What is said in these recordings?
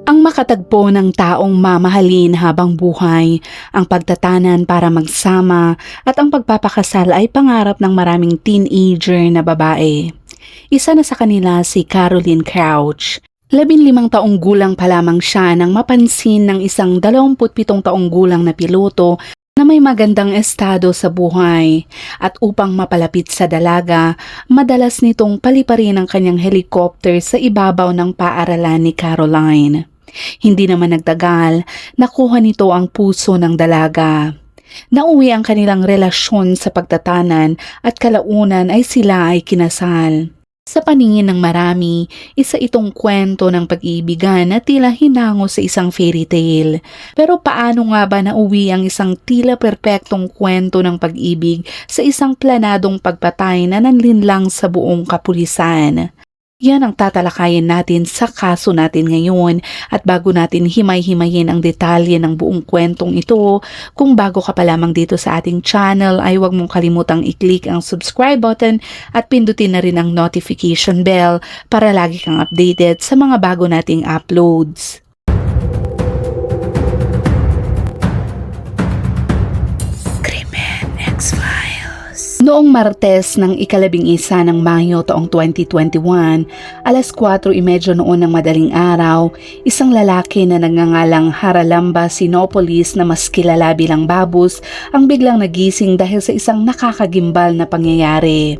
Ang makatagpo ng taong mamahalin habang buhay, ang pagtatanan para magsama at ang pagpapakasal ay pangarap ng maraming teenager na babae. Isa na sa kanila si Caroline Crouch. 15 taong gulang pa lamang siya nang mapansin ng isang 27 taong gulang na piloto na may magandang estado sa buhay at upang mapalapit sa dalaga, madalas nitong paliparin ang kanyang helicopter sa ibabaw ng paaralan ni Caroline. Hindi naman nagtagal, nakuha nito ang puso ng dalaga. Nauwi ang kanilang relasyon sa pagtatanan at kalaunan ay sila ay kinasal. Sa paningin ng marami, isa itong kwento ng pag-iibigan na tila hinango sa isang fairy tale. Pero paano nga ba nauwi ang isang tila perpektong kwento ng pag-ibig sa isang planadong pagpatay na nanlinlang sa buong kapulisan? Yan ang tatalakayin natin sa kaso natin ngayon at bago natin himay-himayin ang detalye ng buong kwentong ito, kung bago ka pa lamang dito sa ating channel ay huwag mong kalimutang i-click ang subscribe button at pindutin na rin ang notification bell para lagi kang updated sa mga bago nating uploads. Krimen X-Files. Noong Martes ng ika-11 ng Mayo taong 2021, alas 4:30 noon ng madaling araw, isang lalaki na nagngangalang Haralamba Sinopolis na mas kilala bilang Babus ang biglang nagising dahil sa isang nakakagimbal na pangyayari.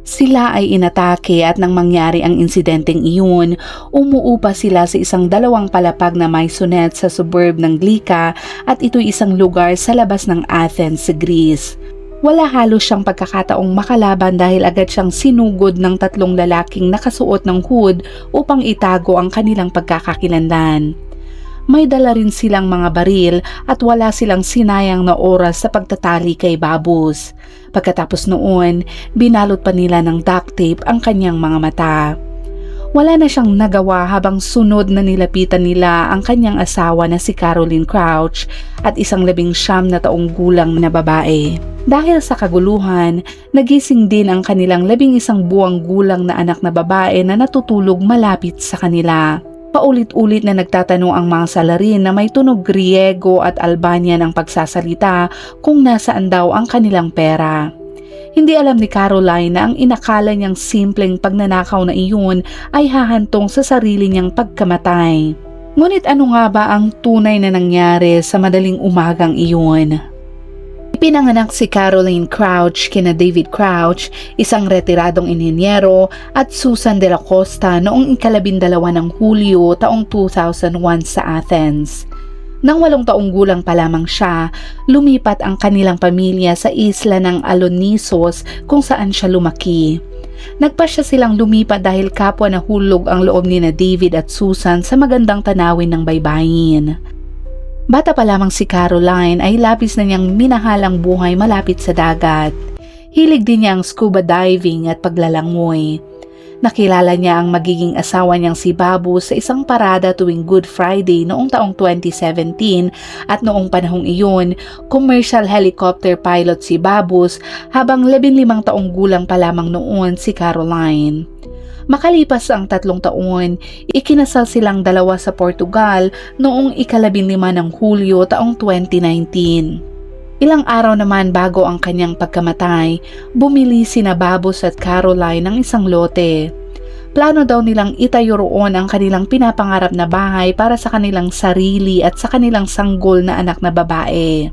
Sila ay inatake at nang mangyari ang insidenteng iyon, umuupa sila sa isang 2 palapag na maisonette sa suburb ng Glica at ito'y isang lugar sa labas ng Athens sa Greece. Wala halos siyang pagkakataong makalaban dahil agad siyang sinugod ng 3 lalaking nakasuot ng hood upang itago ang kanilang pagkakakilanlan. May dala rin silang mga baril at wala silang sinayang na oras sa pagtatali kay Babus. Pagkatapos noon, binalot pa nila ng duct tape ang kanyang mga mata. Wala na siyang nagawa habang sunod na nilapitan nila ang kanyang asawa na si Caroline Crouch at isang 19 na taong gulang na babae. Dahil sa kaguluhan, nagising din ang kanilang 11 buwang gulang na anak na babae na natutulog malapit sa kanila. Paulit-ulit na nagtatanong ang mga salarin na may tunog Griego at Albanian ang pagsasalita kung nasaan daw ang kanilang pera. Hindi alam ni Caroline na ang inakala niyang simpleng pagnanakaw na iyon ay hahantong sa sarili niyang pagkamatay. Ngunit ano nga ba ang tunay na nangyari sa madaling umagang iyon? Ipinanganak si Caroline Crouch kina David Crouch, isang retiradong inhinyero, at Susan de la Costa noong ika-12 ng Hulyo taong 2001 sa Athens. Nang 8 taong gulang pa lamang siya, lumipat ang kanilang pamilya sa isla ng Alonissos kung saan siya lumaki. Nagpasya silang lumipat dahil kapwa nahulog ang loob ni na David at Susan sa magandang tanawin ng baybayin. Bata pa lamang si Caroline ay labis na niyang minahal ang buhay malapit sa dagat. Hilig din niya ang scuba diving at paglalangoy. Nakilala niya ang magiging asawa niyang si Babus sa isang parada tuwing Good Friday noong taong 2017 at noong panahong iyon, commercial helicopter pilot si Babus habang 15 taong gulang pa lamang noon si Caroline. Makalipas ang 3 taon, ikinasal silang dalawa sa Portugal noong ika-15 ng Hulyo taong 2019. Ilang araw naman bago ang kanyang pagkamatay, bumili sina Babus at Caroline ng isang lote. Plano daw nilang itayo roon ang kanilang pinapangarap na bahay para sa kanilang sarili at sa kanilang sanggol na anak na babae.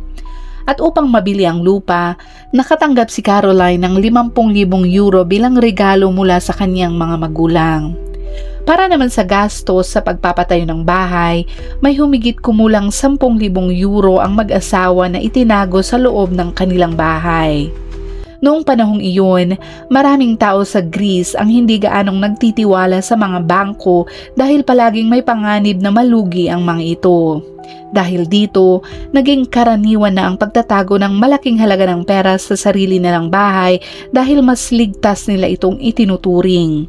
At upang mabili ang lupa, nakatanggap si Caroline ng 50,000 euro bilang regalo mula sa kanyang mga magulang. Para naman sa gastos sa pagpapatayo ng bahay, may humigit kumulang 10,000 euro ang mag-asawa na itinago sa loob ng kanilang bahay. Noong panahong iyon, maraming tao sa Greece ang hindi gaanong nagtitiwala sa mga bangko dahil palaging may panganib na malugi ang mga ito. Dahil dito, naging karaniwan na ang pagtatago ng malaking halaga ng pera sa sarili nilang bahay dahil mas ligtas nila itong itinuturing.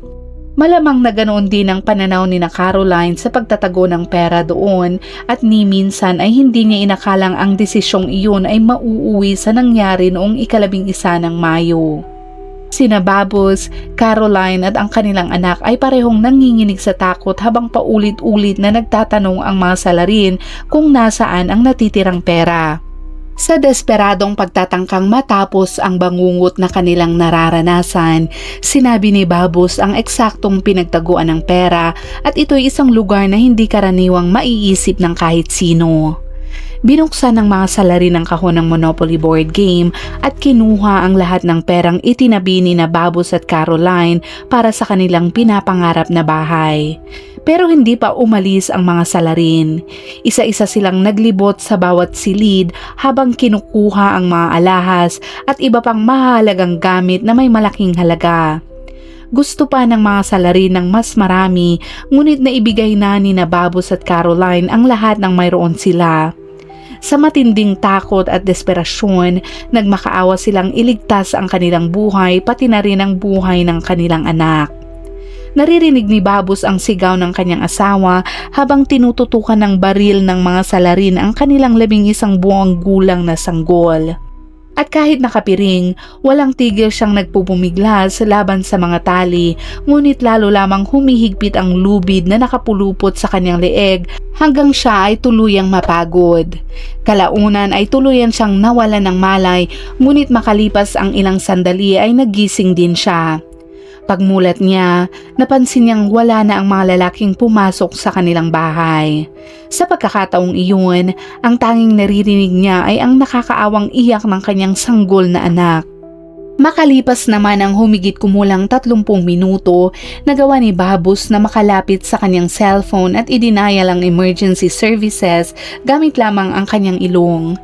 Malamang na ganoon din ang pananaw ni na Caroline sa pagtatago ng pera doon at ni minsan ay hindi niya inakalang ang desisyong iyon ay mauuwi sa nangyari noong ika-11 ng Mayo. Sina Babos, Caroline at ang kanilang anak ay parehong nanginginig sa takot habang paulit-ulit na nagtatanong ang mga salarin kung nasaan ang natitirang pera. Sa desperadong pagtatangkang matapos ang bangungot na kanilang nararanasan, sinabi ni Babos ang eksaktong pinagtaguan ng pera at ito'y isang lugar na hindi karaniwang maiisip ng kahit sino. Binuksan ng mga salarin ng kahon ng Monopoly board game at kinuha ang lahat ng perang itinabi ni na Babos at Caroline para sa kanilang pinapangarap na bahay. Pero hindi pa umalis ang mga salarin. Isa-isa silang naglibot sa bawat silid habang kinukuha ang mga alahas at iba pang mahalagang gamit na may malaking halaga. Gusto pa ng mga salarin ng mas marami, ngunit naibigay na ni na Babos at Caroline ang lahat ng mayroon sila. Sa matinding takot at desperasyon, nagmakaawa silang iligtas ang kanilang buhay pati na rin ang buhay ng kanilang anak. Naririnig ni Babos ang sigaw ng kanyang asawa habang tinututukan ng baril ng mga salarin ang kanilang 11 buwang gulang na sanggol. At kahit nakapiring, walang tigil siyang nagpupumiglas laban sa mga tali, ngunit lalo lamang humihigpit ang lubid na nakapulupot sa kanyang leeg hanggang siya ay tuluyang mapagod. Kalaunan ay tuluyan siyang nawalan ng malay, ngunit makalipas ang ilang sandali ay nagising din siya. Pagmulat niya, napansin niyang wala na ang mga lalaking pumasok sa kanilang bahay. Sa pagkakataong iyon, ang tanging naririnig niya ay ang nakakaawang iyak ng kanyang sanggol na anak. Makalipas naman ang humigit kumulang 30 minuto, nagawa ni Babos na makalapit sa kanyang cellphone at idinayal ang emergency services gamit lamang ang kanyang ilong.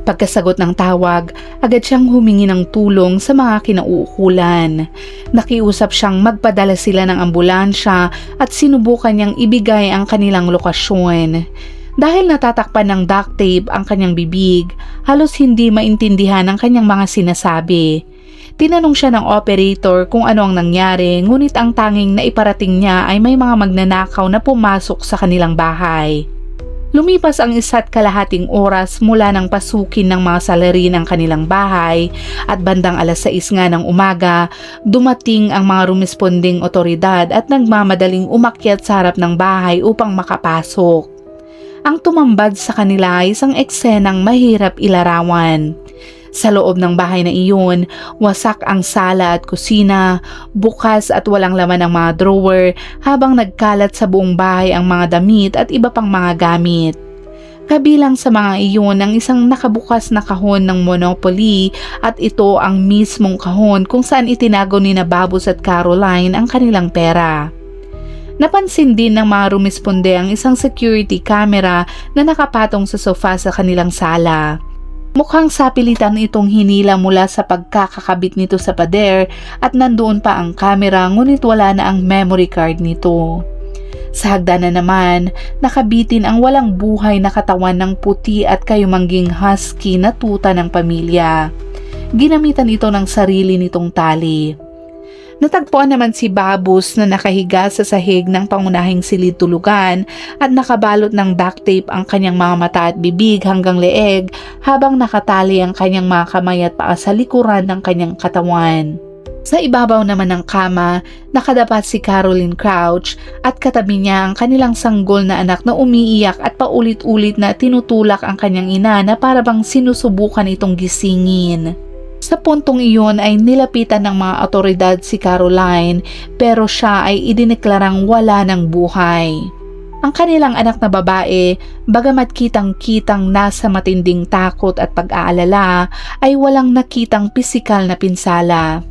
Pagkasagot ng tawag, agad siyang humingi ng tulong sa mga kinauukulan. Nakiusap siyang magpadala sila ng ambulansya at sinubukan niyang ibigay ang kanilang lokasyon. Dahil natatakpan ng duct tape ang kanyang bibig, halos hindi maintindihan ang kanyang mga sinasabi. Tinanong siya ng operator kung ano ang nangyari, ngunit ang tanging naiparating niya ay may mga magnanakaw na pumasok sa kanilang bahay. Lumipas ang 1.5 oras mula nang pasukin ng mga salarin ang kanilang bahay at bandang 6:00 nga ng umaga, dumating ang mga rumesponding otoridad at nagmamadaling umakyat sa harap ng bahay upang makapasok. Ang tumambad sa kanila ay isang eksenang mahirap ilarawan. Sa loob ng bahay na iyon, wasak ang sala at kusina, bukas at walang laman ang mga drawer habang nagkalat sa buong bahay ang mga damit at iba pang mga gamit. Kabilang sa mga iyon ang isang nakabukas na kahon ng Monopoly at ito ang mismong kahon kung saan itinago ni na Babos at Caroline ang kanilang pera. Napansin din ng mga rumisponde ang isang security camera na nakapatong sa sofa sa kanilang sala. Mukhang sapilitan itong hinila mula sa pagkakakabit nito sa pader at nandoon pa ang camera ngunit wala na ang memory card nito. Sa hagdanan naman, nakabitin ang walang buhay na katawan ng puti at kayumangging husky na tuta ng pamilya. Ginamitan ito ng sarili nitong tali. Natagpuan naman si Babos na nakahiga sa sahig ng pangunahing silid tulugan at nakabalot ng duct tape ang kanyang mga mata at bibig hanggang leeg habang nakatali ang kanyang mga kamay at paa sa likuran ng kanyang katawan. Sa ibabaw naman ng kama, nakadapat si Caroline Crouch at katabi niya ang kanilang sanggol na anak na umiiyak at paulit-ulit na tinutulak ang kanyang ina na para bang sinusubukan itong gisingin. Sa puntong iyon ay nilapitan ng mga otoridad si Caroline pero siya ay idineklarang wala ng buhay. Ang kanilang anak na babae, bagamat kitang-kitang nasa matinding takot at pag-aalala, ay walang nakitang pisikal na pinsala.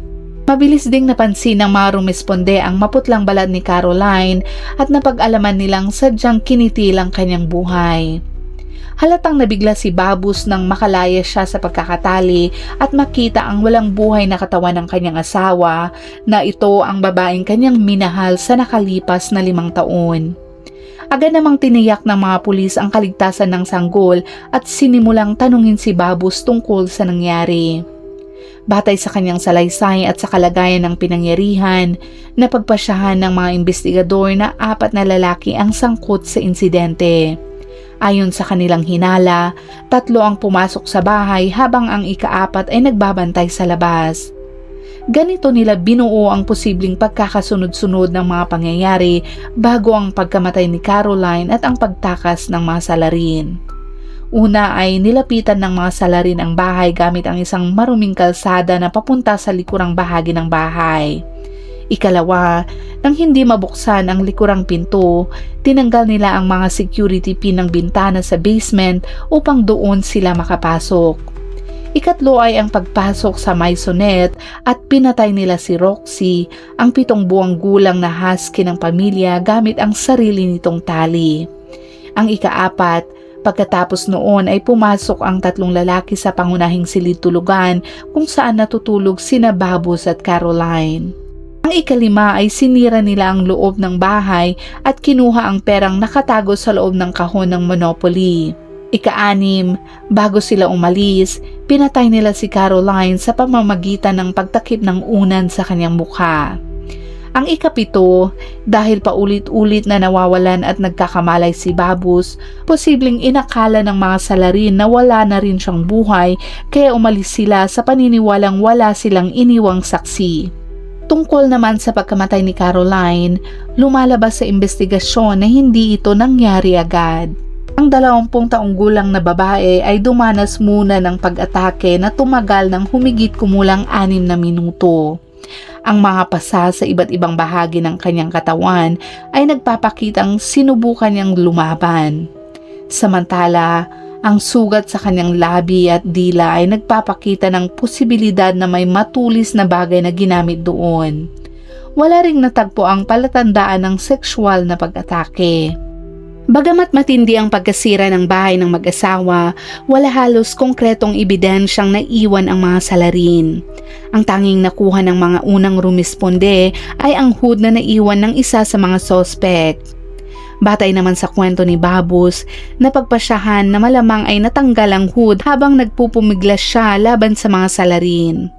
Mabilis ding napansin ng mga rumisponde ang maputlang balat ni Caroline at napag-alaman nilang sadyang kinitil ang kanyang buhay. Halatang nabigla si Babos nang makalaya siya sa pagkakatali at makita ang walang buhay na katawan ng kanyang asawa na ito ang babaeng kanyang minahal sa nakalipas na 5 taon. Agad namang tiniyak ng mga pulis ang kaligtasan ng sanggol at sinimulang tanungin si Babos tungkol sa nangyari. Batay sa kanyang salaysay at sa kalagayan ng pinangyarihan, napagpasyahan ng mga investigador na 4 na lalaki ang sangkot sa insidente. Ayon sa kanilang hinala, 3 ang pumasok sa bahay habang ang ika-4 ay nagbabantay sa labas. Ganito nila binuo ang posibleng pagkakasunod-sunod ng mga pangyayari bago ang pagkamatay ni Caroline at ang pagtakas ng mga salarin. Una ay nilapitan ng mga salarin ang bahay gamit ang isang maruming kalsada na papunta sa likurang bahagi ng bahay. Ikalawa, nang hindi mabuksan ang likurang pinto, tinanggal nila ang mga security pin ng bintana sa basement upang doon sila makapasok. Ikatlo ay ang pagpasok sa maisonette at pinatay nila si Roxy, ang 7 buwang gulang na husky ng pamilya gamit ang sarili nitong tali. Ang ikaapat, pagkatapos noon ay pumasok ang 3 lalaki sa pangunahing silid-tulugan kung saan natutulog sina Babus at Caroline. Ang ikalima ay sinira nila ang loob ng bahay at kinuha ang perang nakatago sa loob ng kahon ng Monopoly. Ika-6, bago sila umalis, pinatay nila si Caroline sa pamamagitan ng pagtakip ng unan sa kanyang mukha. Ang ika-7, dahil paulit-ulit na nawawalan at nagkakamalay si Babus, posibleng inakala ng mga salarin na wala na rin siyang buhay kaya umalis sila sa paniniwalang wala silang iniwang saksi. Tungkol naman sa pagkamatay ni Caroline, lumalabas sa investigasyon na hindi ito nangyari agad. Ang 20 taong gulang na babae ay dumanas muna ng pag-atake na tumagal ng humigit kumulang 6 na minuto. Ang mga pasa sa iba't ibang bahagi ng kanyang katawan ay nagpapakitang sinubukan niyang lumaban. Samantala, ang sugat sa kanyang labi at dila ay nagpapakita ng posibilidad na may matulis na bagay na ginamit doon. Wala ring natagpo ang palatandaan ng sexual na pag-atake. Bagamat matindi ang pagkasira ng bahay ng mag-asawa, wala halos konkretong ebidensyang naiwan ang mga salarin. Ang tanging nakuha ng mga unang rumisponde ay ang hood na naiwan ng isa sa mga suspect. Batay naman sa kwento ni Babus, napagpasyahan na malamang ay natanggal ang hood habang nagpupumiglas siya laban sa mga salarin.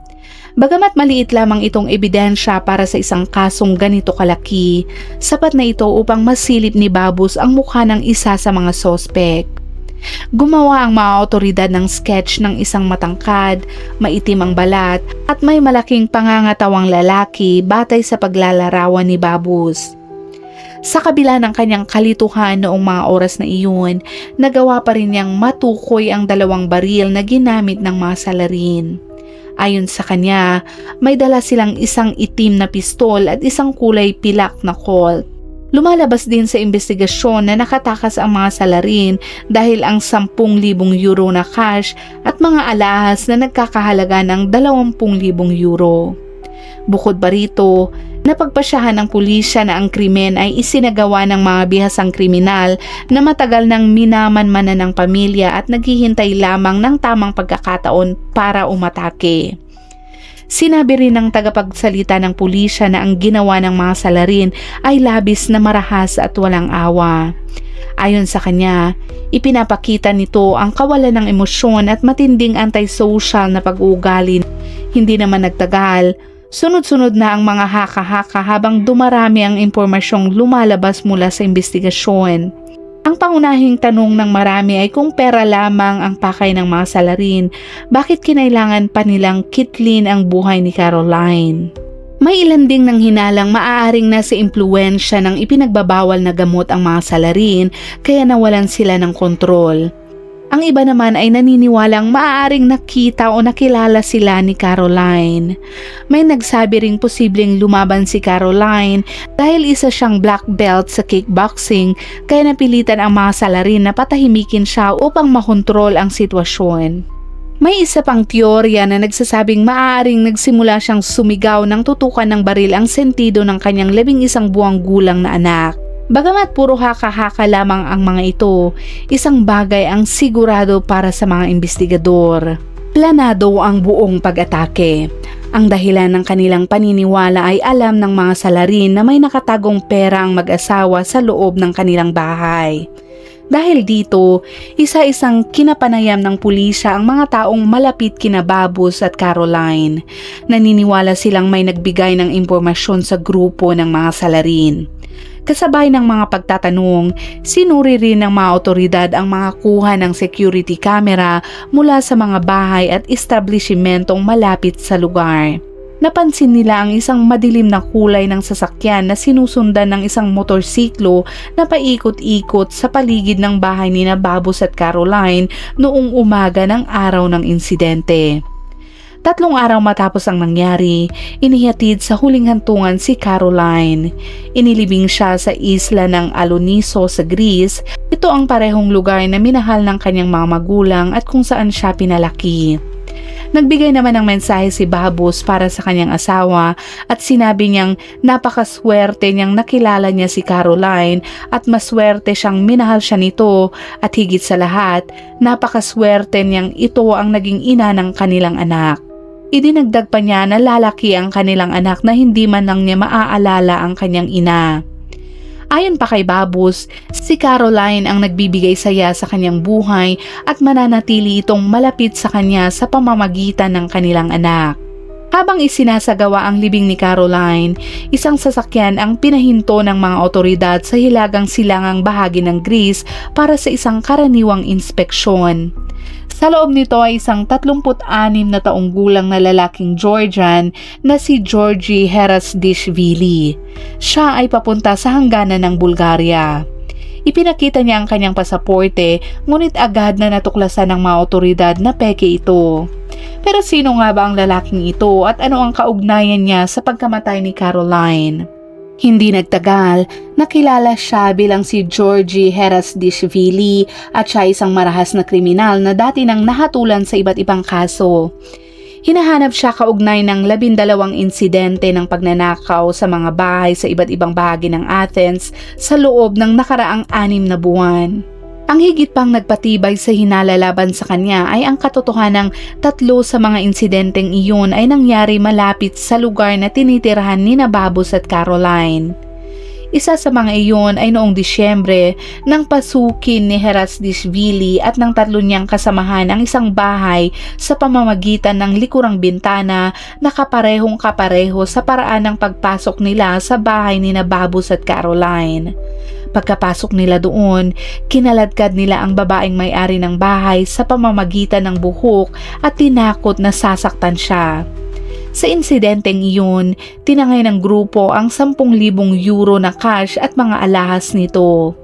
Bagamat maliit lamang itong ebidensya para sa isang kasong ganito kalaki, sapat na ito upang masilip ni Babus ang mukha ng isa sa mga sospek. Gumawa ang mga otoridad ng sketch ng isang matangkad, maitim ang balat at may malaking pangangatawang lalaki batay sa paglalarawan ni Babus. Sa kabila ng kanyang kalituhan noong mga oras na iyon, nagawa pa rin niyang matukoy ang 2 baril na ginamit ng mga salarin. Ayon sa kanya, may dala silang isang itim na pistol at isang kulay pilak na Colt. Lumalabas din sa investigasyon na nakatakas ang mga salarin dahil ang 10,000 euro na cash at mga alahas na nagkakahalaga ng 20,000 euro. Bukod pa rito, napagpasyahan ng pulisya na ang krimen ay isinagawa ng mga bihasang kriminal na matagal nang minamanmanan ng pamilya at naghihintay lamang ng tamang pagkakataon para umatake. Sinabi rin ng tagapagsalita ng pulisya na ang ginawa ng mga salarin ay labis na marahas at walang awa. Ayon sa kanya, ipinapakita nito ang kawalan ng emosyon at matinding antisocial na pag-uugali. Hindi naman nagtagal, sunod-sunod na ang mga haka-haka habang dumarami ang impormasyong lumalabas mula sa investigasyon. Ang pangunahing tanong ng marami ay kung pera lamang ang pakay ng mga salarin, bakit kinailangan pa nilang kitlin ang buhay ni Caroline? May ilan ding nang hinalang maaaring nasa impluwensya ng ipinagbabawal na gamot ang mga salarin kaya nawalan sila ng kontrol. Ang iba naman ay naniniwalang maaaring nakita o nakilala sila ni Caroline. May nagsabi ring posibleng lumaban si Caroline dahil isa siyang black belt sa kickboxing kaya napilitan ang mga salarin na patahimikin siya upang makontrol ang sitwasyon. May isa pang teorya na nagsasabing maaaring nagsimula siyang sumigaw nang tutukan ng baril ang sentido ng kanyang 11 buwang gulang na anak. Bagamat puro haka-haka lamang ang mga ito, isang bagay ang sigurado para sa mga investigador. Planado ang buong pag-atake. Ang dahilan ng kanilang paniniwala ay alam ng mga salarin na may nakatagong pera ang mag-asawa sa loob ng kanilang bahay. Dahil dito, isa-isang kinapanayam ng pulisya ang mga taong malapit kina Babus at Caroline. Naniniwala silang may nagbigay ng impormasyon sa grupo ng mga salarin. Kasabay ng mga pagtatanong, sinuri rin ng mga otoridad ang mga kuha ng security camera mula sa mga bahay at establishmentong malapit sa lugar. Napansin nila ang isang madilim na kulay ng sasakyan na sinusundan ng isang motorsiklo na paikot-ikot sa paligid ng bahay ni Babos at Caroline noong umaga ng araw ng insidente. 3 araw matapos ang nangyari, inihatid sa huling hantungan si Caroline. Inilibing siya sa isla ng Aloniso sa Greece. Ito ang parehong lugar na minahal ng kanyang mga magulang at kung saan siya pinalaki. Nagbigay naman ng mensahe si Babos para sa kanyang asawa at sinabi niyang napakaswerte niyang nakilala niya si Caroline at maswerte siyang minahal siya nito at higit sa lahat, napakaswerte niyang ito ang naging ina ng kanilang anak. Idinagdag pa niya na lalaki ang kanilang anak na hindi man lang niya maaalala ang kanyang ina. Ayon pa kay Babos, si Caroline ang nagbibigay saya sa kanyang buhay at mananatili itong malapit sa kanya sa pamamagitan ng kanilang anak. Habang isinasagawa ang libing ni Caroline, isang sasakyan ang pinahinto ng mga otoridad sa hilagang silangang bahagi ng Greece para sa isang karaniwang inspeksyon. Sa loob nito ay isang 36 na taong gulang na lalaking Georgian na si Georgi Herasdishvili. Siya ay papunta sa hangganan ng Bulgaria. Ipinakita niya ang kanyang pasaporte, ngunit agad na natuklasan ng mga otoridad na peke ito. Pero sino nga ba ang lalaking ito at ano ang kaugnayan niya sa pagkamatay ni Caroline? Hindi nagtagal, nakilala siya bilang si Georgi Herasdishvili at siya isang marahas na kriminal na dati nang nahatulan sa iba't ibang kaso. Hinahanap siya kaugnay ng 12 insidente ng pagnanakaw sa mga bahay sa iba't ibang bahagi ng Athens sa loob ng nakaraang 6 na buwan. Ang higit pang nagpatibay sa hinala laban sa kanya ay ang katotohanang 3 sa mga insidenteng iyon ay nangyari malapit sa lugar na tinitirahan ni Babos at Caroline. Isa sa mga iyon ay noong Disyembre nang pasukin ni Herasdishvili at ng 3 niyang kasamahan ang isang bahay sa pamamagitan ng likurang bintana na kaparehong-kapareho sa paraan ng pagpasok nila sa bahay ni Babos at Caroline. Pagkapasok nila doon, kinaladkad nila ang babaeng may-ari ng bahay sa pamamagitan ng buhok at tinakot na sasaktan siya. Sa insidenteng iyon, tinangay ng grupo ang 10,000 euro na cash at mga alahas nito.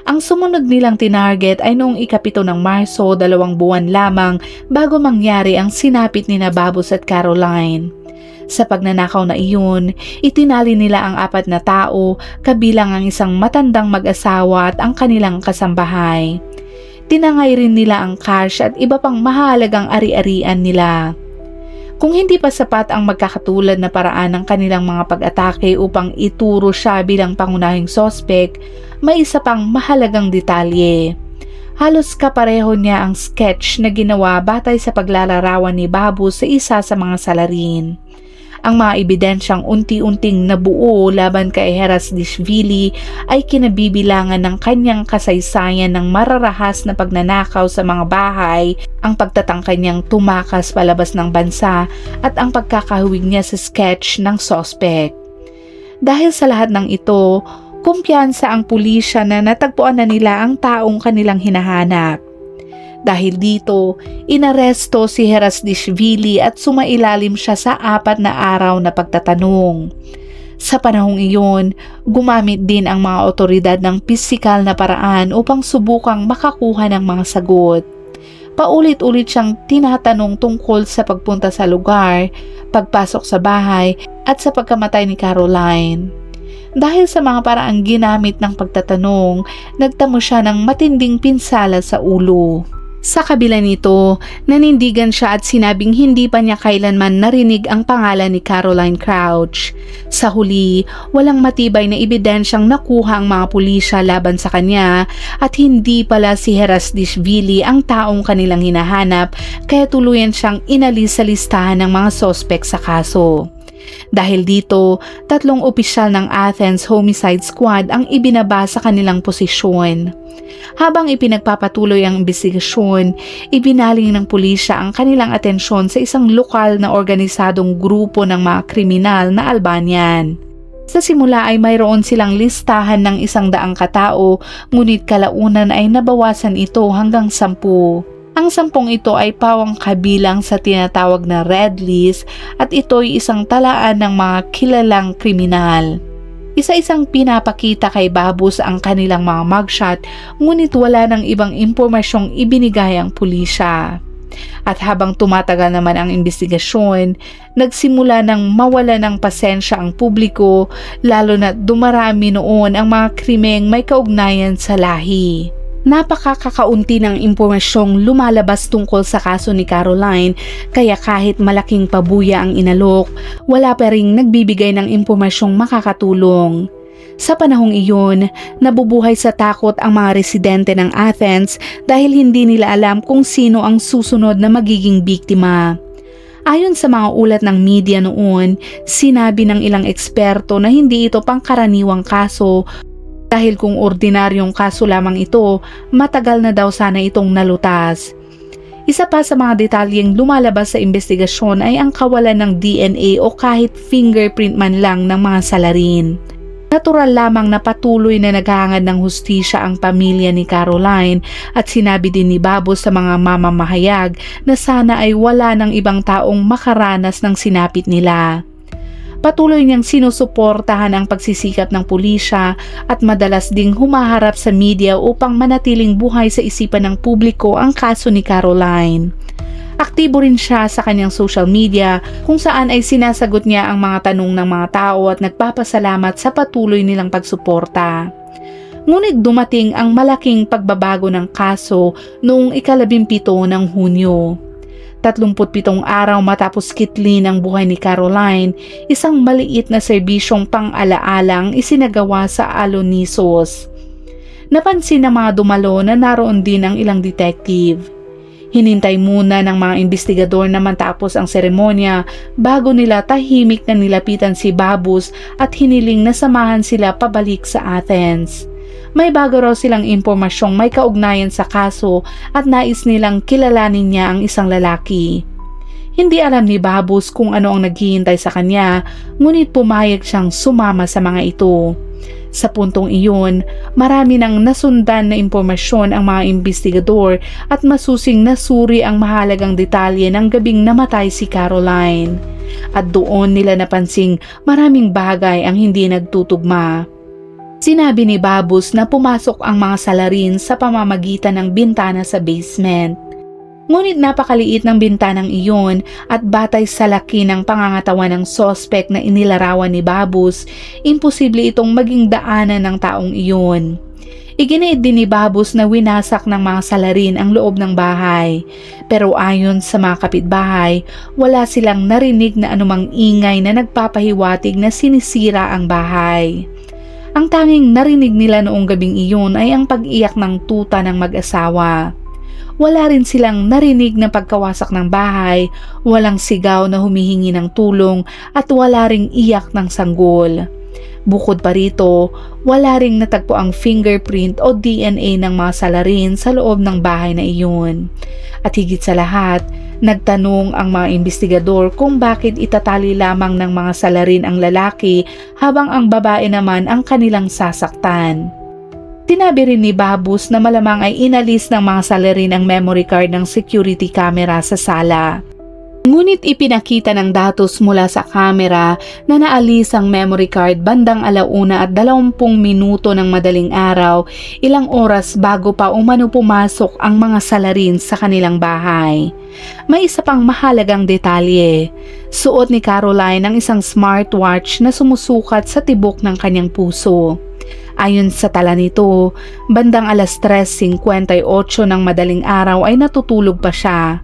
Ang sumunod nilang tinarget ay noong ika-7 ng Marso, 2 buwan lamang bago mangyari ang sinapit ni Babos at Caroline. Sa pagnanakaw na iyon, itinali nila ang 4 na tao, kabilang ang isang matandang mag-asawa at ang kanilang kasambahay. Tinangay rin nila ang cash at iba pang mahalagang ari-arian nila. Kung hindi pa sapat ang magkakatulad na paraan ng kanilang mga pag-atake upang ituro siya bilang pangunahing sospek, may isa pang mahalagang detalye. Halos kapareho niya ang sketch na ginawa batay sa paglalarawan ni Babos sa isa sa mga salarin. Ang mga ebidensyang unti-unting nabuo laban kay Herasdishvili ay kinabibilangan ng kanyang kasaysayan ng mararahas na pagnanakaw sa mga bahay, ang pagtatangka niyang tumakas palabas ng bansa at ang pagkakahuwig niya sa sketch ng sospek. Dahil sa lahat ng ito, kumpiyansa ang pulisya na natagpuan na nila ang taong kanilang hinahanap. Dahil dito, inaresto si Herasdishvili at sumailalim siya sa 4 na araw na pagtatanong. Sa panahong iyon, gumamit din ang mga otoridad ng pisikal na paraan upang subukang makakuha ng mga sagot. Paulit-ulit siyang tinatanong tungkol sa pagpunta sa lugar, pagpasok sa bahay at sa pagkamatay ni Caroline. Dahil sa mga paraang ginamit ng pagtatanong, nagtamo siya ng matinding pinsala sa ulo. Sa kabila nito, nanindigan siya at sinabing hindi pa niya kailanman narinig ang pangalan ni Caroline Crouch. Sa huli, walang matibay na ebidensyang nakuha ang mga pulisya laban sa kanya at hindi pala si Herasdishvili ang taong kanilang hinahanap, kaya tuluyan siyang inalis sa listahan ng mga sospek sa kaso. Dahil dito, 3 opisyal ng Athens Homicide Squad ang ibinaba sa kanilang posisyon. Habang ipinagpapatuloy ang investigasyon, ibinaling ng pulisya ang kanilang atensyon sa isang lokal na organisadong grupo ng mga kriminal na Albanian. Sa simula ay mayroon silang listahan ng 100 katao, ngunit kalaunan ay nabawasan ito hanggang 10. Ang 10 ito ay pawang kabilang sa tinatawag na Red List at ito'y isang talaan ng mga kilalang kriminal. Isa-isang pinapakita kay Babus ang kanilang mga mugshot, ngunit wala ng ibang impormasyong ibinigay ang pulisya. At habang tumatagal naman ang investigasyon, nagsimula ng mawala ng pasensya ang publiko, lalo na dumarami noon ang mga krimeng may kaugnayan sa lahi. Napakakakaunti ng impormasyong lumalabas tungkol sa kaso ni Caroline, kaya kahit malaking pabuya ang inalok, wala pa ring nagbibigay ng impormasyong makakatulong. Sa panahong iyon, nabubuhay sa takot ang mga residente ng Athens dahil hindi nila alam kung sino ang susunod na magiging biktima. Ayon sa mga ulat ng media noon, sinabi ng ilang eksperto na hindi ito pangkaraniwang kaso dahil kung ordinaryong kaso lamang ito, matagal na daw sana itong nalutas. Isa pa sa mga detalyeng lumalabas sa investigasyon ay ang kawalan ng DNA o kahit fingerprint man lang ng mga salarin. Natural lamang na patuloy na naghahangad ng hustisya ang pamilya ni Caroline at sinabi din ni Babus sa mga mamamahayag na sana ay wala ng ibang taong makaranas ng sinapit nila. Patuloy niyang sinusuportahan ang pagsisikap ng pulisya at madalas ding humaharap sa media upang manatiling buhay sa isipan ng publiko ang kaso ni Caroline. Aktibo rin siya sa kanyang social media kung saan ay sinasagot niya ang mga tanong ng mga tao at nagpapasalamat sa patuloy nilang pagsuporta. Ngunit dumating ang malaking pagbabago ng kaso noong 17 ng Hunyo. 37 araw matapos kitlin ang buhay ni Caroline, isang maliit na serbisyong pang-alaalang isinagawa sa Alonissos. Napansin ng mga dumalo na naroon din ang ilang detective. Hinintay muna ng mga investigador na matapos ang seremonya bago nila tahimik na nilapitan si Babus at hiniling na samahan sila pabalik sa Athens. May bago raw silang impormasyong may kaugnayan sa kaso at nais nilang kilalanin niya ang isang lalaki. Hindi alam ni Babus kung ano ang naghihintay sa kanya, ngunit pumayag siyang sumama sa mga ito. Sa puntong iyon, marami nang nasundan na impormasyon ang mga investigador at masusing nasuri ang mahalagang detalye ng gabing namatay si Caroline. At doon nila napansing maraming bagay ang hindi nagtutugma. Sinabi ni Babus na pumasok ang mga salarin sa pamamagitan ng bintana sa basement. Ngunit napakaliit ng bintanang iyon at batay sa laki ng pangangatawan ng sospek na inilarawan ni Babus, imposible itong maging daanan ng taong iyon. Iginiit din ni Babus na winasak ng mga salarin ang loob ng bahay. Pero ayon sa mga kapitbahay, wala silang narinig na anumang ingay na nagpapahiwatig na sinisira ang bahay. Ang tanging narinig nila noong gabing iyon ay ang pag-iyak ng tuta ng mag-asawa. Wala rin silang narinig na pagkawasak ng bahay, walang sigaw na humihingi ng tulong at wala ring iyak ng sanggol. Bukod pa rito, wala ring natagpo ang fingerprint o DNA ng mga salarin sa loob ng bahay na iyon. At higit sa lahat, nagtanong ang mga investigador kung bakit itatali lamang ng mga salarin ang lalaki habang ang babae naman ang kanilang sasaktan. Sinabi rin ni Babus na malamang ay inalis ng mga salarin ang memory card ng security camera sa sala. Ngunit ipinakita ng datos mula sa kamera na naalis ang memory card bandang 1:20 ng madaling araw, ilang oras bago pa umano pumasok ang mga salarin sa kanilang bahay. May isa pang mahalagang detalye. Suot ni Caroline ang isang smartwatch na sumusukat sa tibok ng kanyang puso. Ayon sa tala nito, bandang 3:58 ng madaling araw ay natutulog pa siya.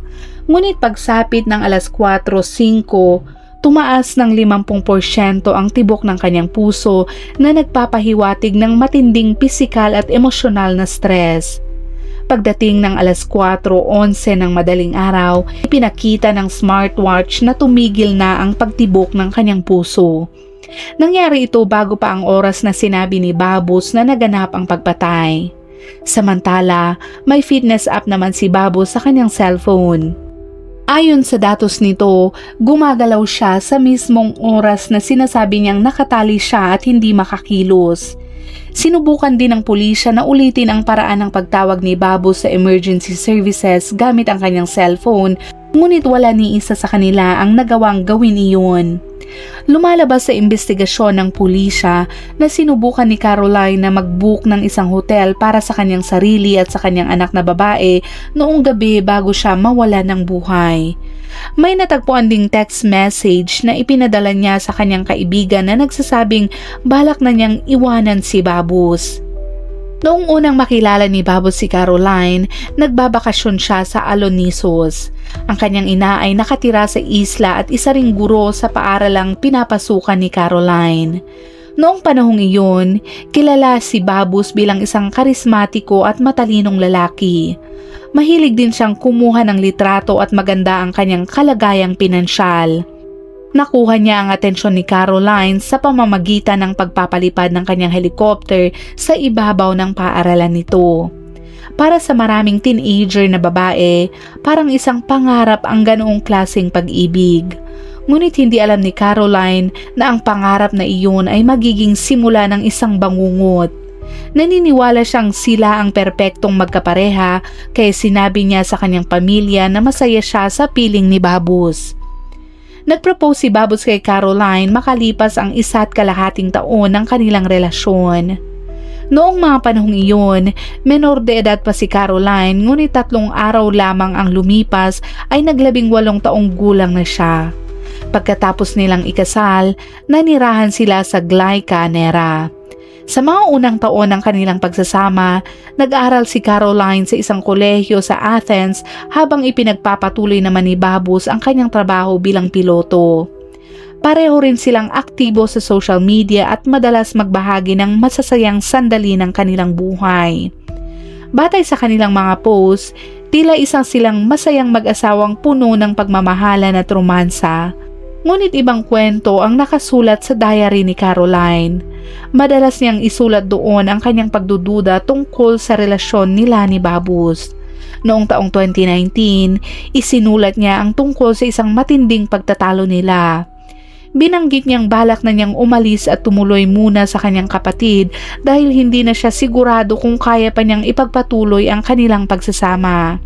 Ngunit pagsapit ng 4:05, tumaas ng 50% ang tibok ng kanyang puso na nagpapahiwatig ng matinding pisikal at emosyonal na stress. Pagdating ng 4:11 ng madaling araw, ipinakita ng smartwatch na tumigil na ang pagtibok ng kanyang puso. Nangyari ito bago pa ang oras na sinabi ni Babus na naganap ang pagpatay. Samantala, may fitness app naman si Babus sa kanyang cellphone. Ayon sa datos nito, gumagalaw siya sa mismong oras na sinasabi niyang nakatali siya at hindi makakilos. Sinubukan din ng pulisya na ulitin ang paraan ng pagtawag ni Babus sa emergency services gamit ang kanyang cellphone, ngunit wala ni isa sa kanila ang nagawang gawin iyon. Lumalabas sa investigasyon ng pulisya na sinubukan ni Caroline na mag-book ng isang hotel para sa kanyang sarili at sa kanyang anak na babae noong gabi bago siya mawala ng buhay. May natagpuan ding text message na ipinadala niya sa kanyang kaibigan na nagsasabing balak na niyang iwanan si Babus. Noong unang makilala ni Babus si Caroline, nagbabakasyon siya sa Alonisos. Ang kanyang ina ay nakatira sa isla at isa ring guro sa paaralang pinapasukan ni Caroline. Noong panahong iyon, kilala si Babus bilang isang karismatiko at matalinong lalaki. Mahilig din siyang kumuha ng litrato at maganda ang kanyang kalagayang pinansyal. Nakuha niya ang atensyon ni Caroline sa pamamagitan ng pagpapalipad ng kanyang helicopter sa ibabaw ng paaralan nito. Para sa maraming teenager na babae, parang isang pangarap ang ganoong klaseng pag-ibig. Ngunit hindi alam ni Caroline na ang pangarap na iyon ay magiging simula ng isang bangungot. Naniniwala siyang sila ang perpektong magkapareha kaya sinabi niya sa kanyang pamilya na masaya siya sa piling ni Babus. Nagpropose si Babus kay Caroline makalipas ang 1.5 taon ng kanilang relasyon. Noong mga panahong iyon, menor de edad pa si Caroline, ngunit 3 araw lamang ang lumipas ay nag-18 taong gulang na siya. Pagkatapos nilang ikasal, nanirahan sila sa Glay Canera. Sa mga unang taon ng kanilang pagsasama, nag-aaral si Caroline sa isang kolehiyo sa Athens habang ipinagpapatuloy naman ni Babus ang kanyang trabaho bilang piloto. Pareho rin silang aktibo sa social media at madalas magbahagi ng masasayang sandali ng kanilang buhay. Batay sa kanilang mga posts, tila isang silang masayang mag-asawang puno ng pagmamahalan at romansa. Ngunit ibang kwento ang nakasulat sa diary ni Caroline. Madalas niyang isulat doon ang kanyang pagdududa tungkol sa relasyon nila ni Babus. Noong taong 2019, isinulat niya ang tungkol sa isang matinding pagtatalo nila. Binanggit niyang balak na niyang umalis at tumuloy muna sa kanyang kapatid dahil hindi na siya sigurado kung kaya pa niyang ipagpatuloy ang kanilang pagsasama.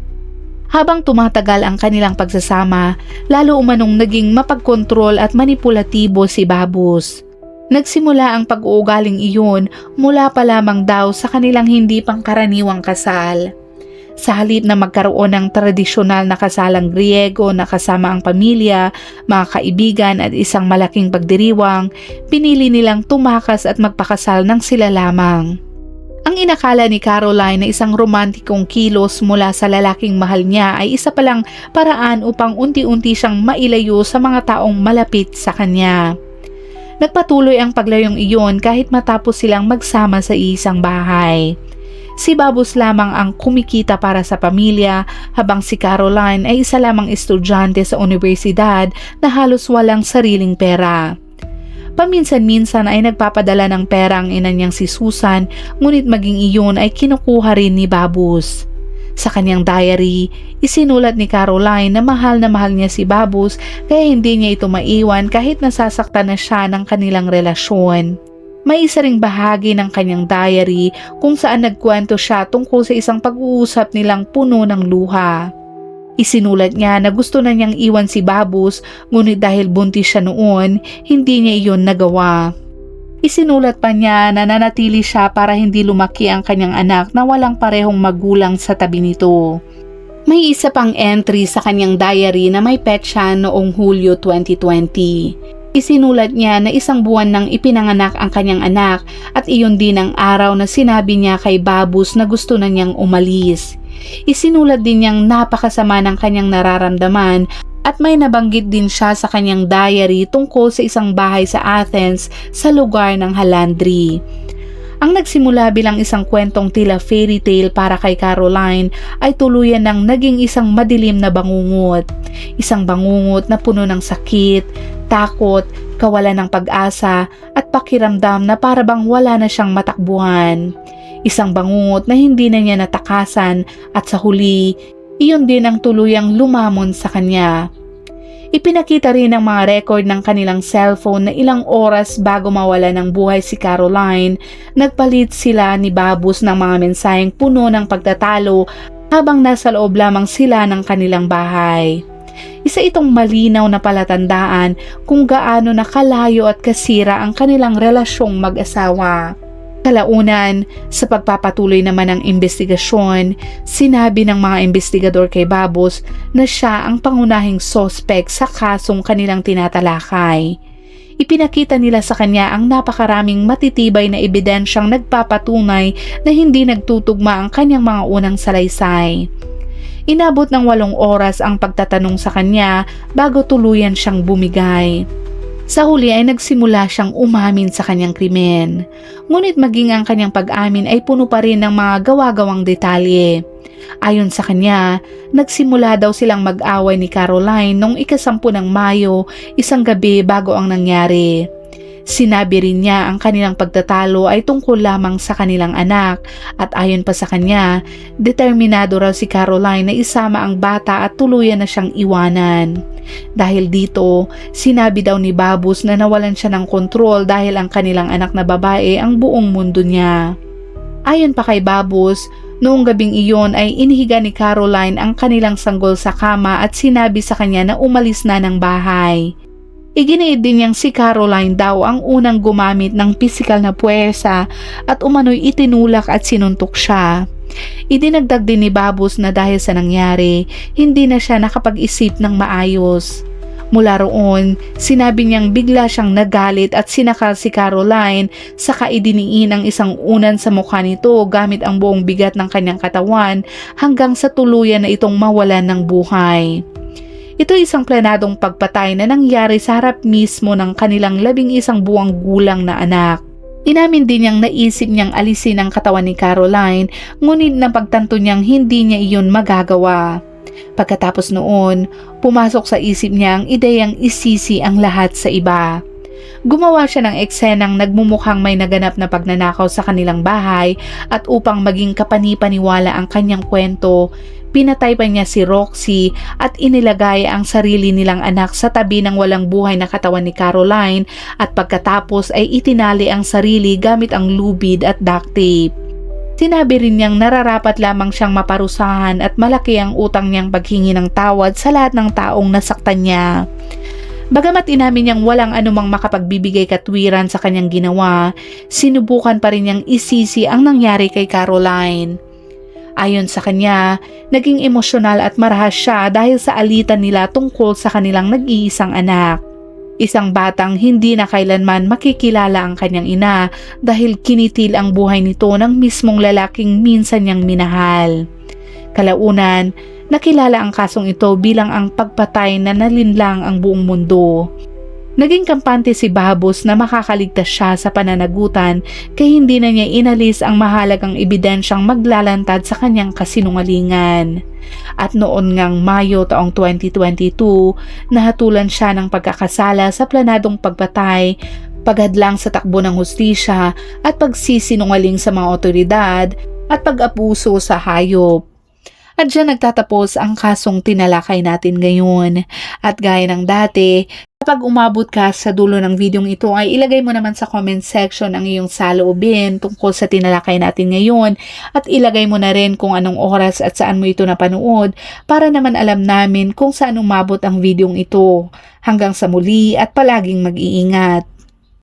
Habang tumatagal ang kanilang pagsasama, lalo umanong naging mapagkontrol at manipulatibo si Babus. Nagsimula ang pag-uugaling iyon mula pa lamang daw sa kanilang hindi pangkaraniwang kasal. Sa halip na magkaroon ng tradisyonal na kasalang Griego na kasama ang pamilya, mga kaibigan at isang malaking pagdiriwang, pinili nilang tumakas at magpakasal ng sila lamang. Ang inakala ni Caroline na isang romantikong kilos mula sa lalaking mahal niya ay isa palang paraan upang unti-unti siyang mailayo sa mga taong malapit sa kanya. Nagpatuloy ang paglayong iyon kahit matapos silang magsama sa isang bahay. Si Babus lamang ang kumikita para sa pamilya habang si Caroline ay isa lamang estudyante sa universidad na halos walang sariling pera. Paminsan-minsan ay nagpapadala ng pera ang ina niyang si Susan, ngunit maging iyon ay kinukuha rin ni Babus. Sa kanyang diary, isinulat ni Caroline na mahal niya si Babus kaya hindi niya ito maiwan kahit nasasaktan na siya ng kanilang relasyon. May isa ring bahagi ng kanyang diary kung saan nagkwento siya tungkol sa isang pag-uusap nilang puno ng luha. Isinulat niya na gusto na niyang iwan si Babus, ngunit dahil buntis siya noon, hindi niya iyon nagawa. Isinulat pa niya na nanatili siya para hindi lumaki ang kanyang anak na walang parehong magulang sa tabi nito. May isa pang entry sa kanyang diary na may petsa noong Hulyo 2020. Isinulat niya na 1 buwan nang ipinanganak ang kanyang anak at iyon din ang araw na sinabi niya kay Babus na gusto na niyang umalis. Isinulat din niyang napakasama ng kanyang nararamdaman at may nabanggit din siya sa kanyang diary tungkol sa isang bahay sa Athens sa lugar ng Halandri. Ang nagsimula bilang isang kwentong tila fairy tale para kay Caroline ay tuluyan ng naging isang madilim na bangungot. Isang bangungot na puno ng sakit, takot, kawalan ng pag-asa at pakiramdam na parabang wala na siyang matakbuhan. Isang bangungot na hindi na niya natakasan at sa huli, iyon din ang tuluyang lumamon sa kanya. Ipinakita rin ng mga record ng kanilang cellphone na ilang oras bago mawala ng buhay si Caroline, nagpalit sila ni Babus ng mga mensaheng puno ng pagtatalo habang nasa loob lamang sila ng kanilang bahay. Isa itong malinaw na palatandaan kung gaano nakalayo at kasira ang kanilang relasyong mag-asawa. Kalaunan, sa pagpapatuloy naman ng investigasyon, sinabi ng mga investigador kay Babus na siya ang pangunahing sospek sa kasong kanilang tinatalakay. Ipinakita nila sa kanya ang napakaraming matitibay na ebidensyang nagpapatunay na hindi nagtutugma ang kanyang mga unang salaysay. Inabot ng 8 oras ang pagtatanong sa kanya bago tuluyan siyang bumigay. Sa huli ay nagsimula siyang umamin sa kanyang krimen. Ngunit maging ang kanyang pag-amin ay puno pa rin ng mga gawa-gawang detalye. Ayon sa kanya, nagsimula daw silang mag-away ni Caroline noong 10 ng Mayo, isang gabi bago ang nangyari. Sinabi rin niya ang kanilang pagtatalo ay tungkol lamang sa kanilang anak at ayon pa sa kanya, determinado raw si Caroline na isama ang bata at tuluyan na siyang iwanan. Dahil dito, sinabi daw ni Babus na nawalan siya ng kontrol dahil ang kanilang anak na babae ang buong mundo niya. Ayon pa kay Babus, noong gabing iyon ay inihiga ni Caroline ang kanilang sanggol sa kama at sinabi sa kanya na umalis na ng bahay. Iginiit din niyang si Caroline daw ang unang gumamit ng pisikal na puwersa at umano'y itinulak at sinuntok siya. Idinagdag din ni Babus na dahil sa nangyari, hindi na siya nakapag-isip ng maayos. Mula roon, sinabi niyang bigla siyang nagalit at sinakal si Caroline, saka idiniin ang isang unan sa mukha nito gamit ang buong bigat ng kanyang katawan hanggang sa tuluyan na itong mawalan ng buhay. Ito isang planadong pagpatay na nangyari sa harap mismo ng kanilang 11 buwang gulang na anak. Inamin din niyang naisip niyang alisin ang katawan ni Caroline, ngunit napagtanto niyang hindi niya iyon magagawa. Pagkatapos noon, pumasok sa isip niya ang ideyang isisi ang lahat sa iba. Gumawa siya ng eksenang nagmumukhang may naganap na pagnanakaw sa kanilang bahay at upang maging kapanipaniwala ang kanyang kwento, pinatay pa niya si Roxy at inilagay ang sarili nilang anak sa tabi ng walang buhay na katawan ni Caroline at pagkatapos ay itinali ang sarili gamit ang lubid at duct tape. Sinabi rin niyang nararapat lamang siyang maparusahan at malaki ang utang niyang paghingi ng tawad sa lahat ng taong nasaktan niya. Bagamat inamin niyang walang anumang makapagbibigay katwiran sa kanyang ginawa, sinubukan pa rin niyang isisi ang nangyari kay Caroline. Ayon sa kanya, naging emosyonal at marahas siya dahil sa alitan nila tungkol sa kanilang nag-iisang anak. Isang batang hindi na kailanman makikilala ang kanyang ina dahil kinitil ang buhay nito ng mismong lalaking minsan niyang minahal. Kalaunan, nakilala ang kasong ito bilang ang pagpatay na nalinlang ang buong mundo. Naging kampante si Babus na makakaligtas siya sa pananagutan kaya hindi na niya inalis ang mahalagang ebidensyang maglalantad sa kanyang kasinungalingan. At noon ngang Mayo taong 2022, nahatulan siya ng pagkakasala sa planadong pagpatay, paghadlang sa takbo ng hustisya at pagsisinungaling sa mga otoridad at pag-abuso sa hayop. At dyan nagtatapos ang kasong tinalakay natin ngayon. At gaya ng dati, kapag umabot ka sa dulo ng videong ito ay ilagay mo naman sa comment section ang iyong saloobin tungkol sa tinalakay natin ngayon at ilagay mo na rin kung anong oras at saan mo ito napanood para naman alam namin kung saan umabot ang videong ito. Hanggang sa muli at palaging mag-iingat.